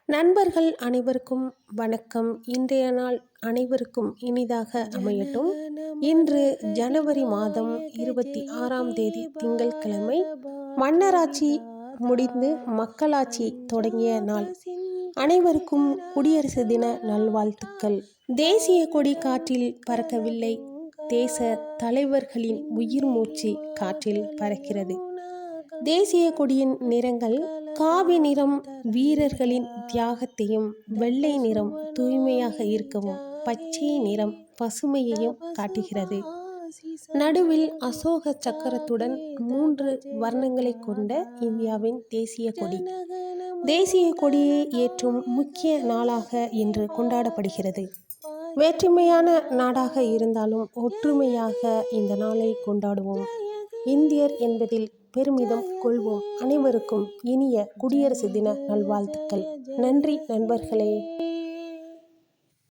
நண்பர்கள் அனைவருக்கும் வணக்கம். இன்றைய நாள் அனைவருக்கும் இனிதாக அமையட்டும். இன்று ஜனவரி மாதம் 26ஆம் தேதி திங்கட்கிழமை. மன்னராட்சி முடிந்து மக்களாட்சி தொடங்கிய நாள். அனைவருக்கும் குடியரசு தின நல்வாழ்த்துக்கள். தேசிய கொடி காற்றில் பறக்கவில்லை, தேச தலைவர்களின் உயிர் மூச்சு காற்றில் பறக்கிறது. தேசிய கொடியின் நிறங்கள்: காவி நிறம் வீரர்களின் தியாகத்தையும், வெள்ளை நிறம் தூய்மையாக இருக்கவும், பச்சை நிறம் பசுமையையும் காட்டுகிறது. நடுவில் அசோக சக்கரத்துடன் 3 வர்ணங்களை கொண்ட இந்தியாவின் தேசிய கொடி. தேசிய கொடியை ஏற்றும் முக்கிய நாளாக இன்று கொண்டாடப்படுகிறது. வேற்றுமையான நாடாக இருந்தாலும் ஒற்றுமையாக இந்த நாளை கொண்டாடுவோம். இந்தியர் என்பதில் பெருமிதம் கொள்வோம். அனைவருக்கும் இனிய குடியரசு தின நல்வாழ்த்துக்கள். நன்றி நண்பர்களே.